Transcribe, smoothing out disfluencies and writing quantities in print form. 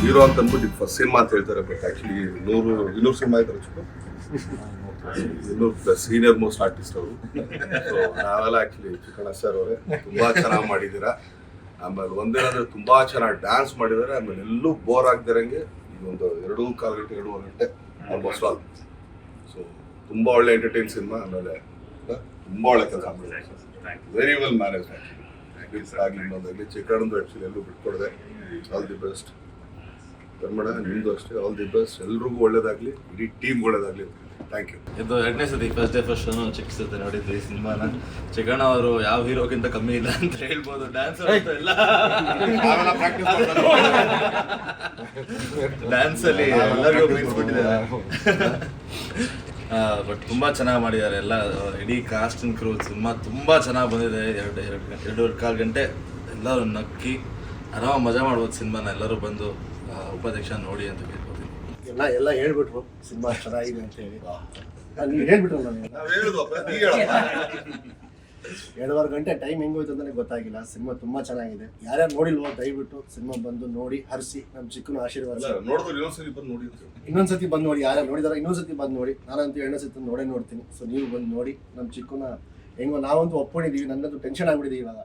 Hero ಅಂತ ಅಂದ್ಬಿಟ್ಟು first cinema ಅಂತ ಹೇಳ್ತಾರೆ. ಬಟ್ ಆ್ಯಕ್ಚುಲಿ 200 ಸಿನಿಮಾ ಆಯ್ತಾರೆ ಚಿಕ್ಕ 200+ ಸೀನಿಯರ್ ಮೋಸ್ಟ್ ಆರ್ಟಿಸ್ಟ್ ಅವರು. ಸೊ ನಾವೆಲ್ಲ ಆ್ಯಕ್ಚುಲಿ ಚಿಕ್ಕಣ್ಣ ಸರ್ ಅವರೇ ತುಂಬ ಚೆನ್ನಾಗಿ ಮಾಡಿದ್ದೀರಾ. ಆಮೇಲೆ ಒಂದೇನಂದ್ರೆ ತುಂಬ ಚೆನ್ನಾಗಿ ಡ್ಯಾನ್ಸ್ ಮಾಡಿದ್ದಾರೆ. ಆಮೇಲೆ ಎಲ್ಲೂ ಬೋರ್ ಆಗದಿರಂಗೆ ಈ ಒಂದು 2.25 ಗಂಟೆ ಆಲ್ಮೋಸ್ಟ್ ಆಲ್. ಸೊ ತುಂಬ ಒಳ್ಳೆ ಎಂಟರ್ಟೈನ್ ಸಿನಿಮಾ. ಆಮೇಲೆ ತುಂಬ ಒಳ್ಳೆ ಕೆಲಸ ಮಾಡಿದ್ದಾರೆ. ವೆರಿ ವೆಲ್ ಮ್ಯಾನೇಜ್ ಆಗಲಿ ಇನ್ನೊಂದಾಗಲಿ. ಚಿಕ್ಕಣ್ಣಂದು ಆ್ಯಕ್ಚುಲಿ ಎಲ್ಲೂ ಬಿಟ್ಕೊಡದೆ. ಆಲ್ ದಿ ಬೆಸ್ಟ್ ಕರ್ಮಣ, ನಿಮ್ಮದು ಅಷ್ಟೇ ಆಲ್ ದಿ ಬೆಸ್ಟ್. ಎಲ್ರಿಗೂ ಒಳ್ಳೇದಾಗಲಿ, ಇಡೀ ಟೀಮ್ಗೆ ಒಳ್ಳೇದಾಗಲಿ. Thank you. ಇದು 2ನೇ ಸತಿ ಫಸ್ಟ್ ಶೋನು ಚಿಕ್ಕ ನೋಡಿದ್ವಿ ಸಿನಿಮಾನ. ಚಿಕ್ಕಣ್ಣ ಅವರು ಯಾವ ಹೀರೋಗಿಂತ ಕಮ್ಮಿ ಇಲ್ಲ ಅಂತ ಹೇಳ್ಬೋದು. ಡ್ಯಾನ್ಸ್ ಎಲ್ಲ ಡ್ಯಾನ್ಸಲ್ಲಿ ಎಲ್ಲರಿಗೂ ಮೀರಿಸ್ಬಿಟ್ಟಿದ್ದಾರೆ. ಬಟ್ ತುಂಬ ಚೆನ್ನಾಗಿ ಮಾಡಿದ್ದಾರೆ ಎಲ್ಲ. ಇಡೀ ಕಾಸ್ಟ್ ಆ್ಯಂಡ್ ಕ್ರೂ ಸಿನಿಮಾ ತುಂಬ ಚೆನ್ನಾಗಿ ಬಂದಿದೆ. 2.25 ಗಂಟೆ ಎಲ್ಲರೂ ನಕ್ಕಿ ಆರಾಮ ಮಜಾ ಮಾಡ್ಬೋದು ಸಿನಿಮಾನ. ಎಲ್ಲರೂ ಬಂದು ಉಪಾಧ್ಯಕ್ಷ ನೋಡಿ ಅಂತ ಕೇಳ್ಕೊತೀನಿ. ಎಲ್ಲ ಹೇಳ್ಬಿಟ್ರು ಸಿನಿಮಾ ಚೆನ್ನಾಗಿದೆ ಅಂತ ಹೇಳಿ. ನೀವು ಹೇಳ್ಬಿಟ್ರು ನಾನು 2.5 ಗಂಟೆ ಟೈಮ್ ಹೆಂಗೋಯ್ತು ಅಂತಲೇ ಗೊತ್ತಾಗಿಲ್ಲ. ಸಿನಿಮಾ ತುಂಬ ಚೆನ್ನಾಗಿದೆ. ಯಾರ್ಯಾರು ನೋಡಿಲ್ವೋ ದಯವಿಟ್ಟು ಸಿನಿಮಾ ಬಂದು ನೋಡಿ ಹರಿಸಿ ನಮ್ಮ ಚಿಕ್ಕನ ಆಶೀರ್ವಾದ. ಇನ್ನೊಂದ್ಸತಿ ಬಂದು ನೋಡಿ. ಯಾರ್ಯಾರು ನೋಡಿದಾರೆ ಇನ್ನೊಂದ್ಸತಿ ಬಂದು ನೋಡಿ. ನಾನಂತೂ 2 ಸತಿ ನೋಡ್ತೀನಿ. ಸೊ ನೀವು ಬಂದು ನೋಡಿ ನಮ್ಮ ಚಿಕ್ಕನ ಹೆಂಗೋ. ನಾವಂತೂ ಒಪ್ಕೊಂಡಿದ್ದೀವಿ. ನನ್ನಂತೂ ಟೆನ್ಷನ್ ಆಗ್ಬಿಟ್ಟಿದೆ ಇವಾಗ.